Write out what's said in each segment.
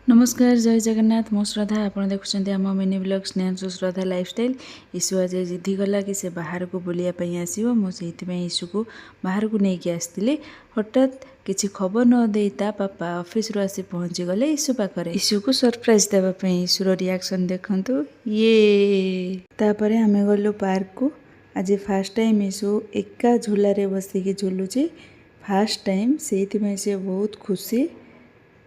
नमस्कार जय जगन्नाथ मो श्रद्धा आपड़ देखुं आम मिनी ब्लॉग स्नेहांशु श्रद्धा लाइफस्टाइल। ईशु आज जिद्दी गला कि से बाहर को बुलायापी आसो मुझे ईशु को बाहर को लेकिन आसती हठात किसी खबर न दे पापा ऑफिस रु आसी पहुँची गले ईशु पाखे ईशु को सरप्राइज देवाई। ईशुर रिएक्शन देखु ये तापर आम गलु पार्क को। आज फास्ट टाइम ईशु एका झूलारे बसिकी झुलुची फास्ट टाइम से बहुत खुशी।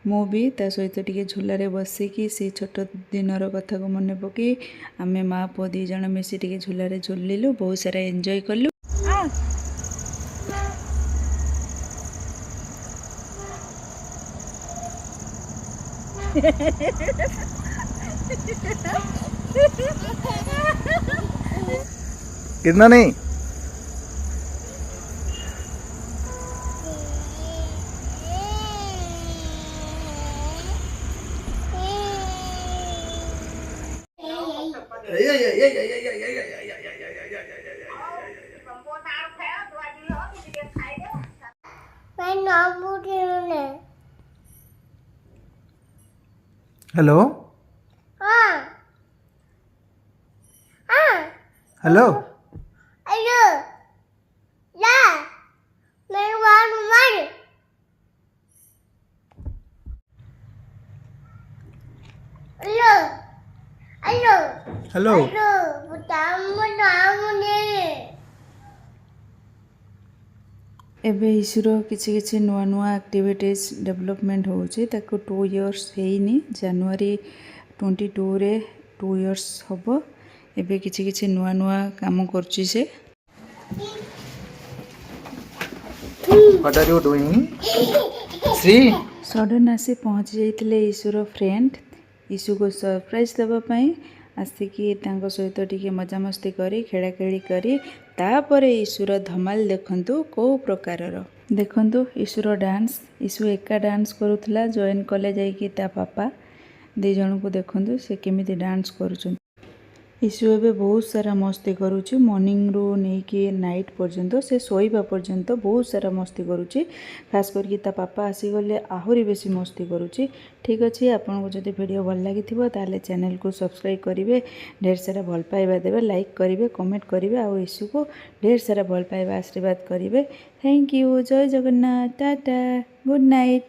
मु भी ता सहित टिके झूलारे बसिकी से छोट दिनर कथा को मन पकई आमे माँ पुओ दी जण मिसी टिके झूलारे झुलिलु बहुत सारा एंजॉय कलु। कितना नहीं हेलो हेलो हेलो एबे ईशुर किछि किछि नुआ नुआ एक्टिविटीज डेवलपमेंट होउछि ताको 2 इयर्स हेइनी जनवरी 22 रे 2 इयर्स हबो। एबे किछि किछि नुआ नुआ काम करछि से। What are you doing Shri sudden आसी पहुँची जाइतिले ईशुर फ्रेंड ईशु को सरप्राइज देवा पई आसिकी तांको सहित टिके मजामस्ती करी खेळाखेळी करी तापरे ईशुर धमाल देखंतु को प्रकारर देखंतु ईशुर डांस। ईशु एका डांस करुथला जॉइन कले जाइकी ता पापा दी जण को देखंतु से केमिति डांस करूछन। ईशु एबे बहुत सारा मस्ती करुछि मॉर्निंग रू नेकी नाइट पर्यंत से सोइबा पर्यंत बहुत सारा मस्ती करुछि। खास करके ता पापा आसी गले आहुरी बेसी मस्ती करुछि। ठीक अछि आपन को जदि वीडियो भल लागिथिबो ताले चैनल को सब्सक्राइब करिवे ढेर सारा भल पाइबा देबे लाइक करिवे कमेंट करिवे आ ईशु को ढेर सारा भल पाइबा आशीर्वाद करिवे। थैंक यू जय जगन्नाथ टाटा गुड नाइट।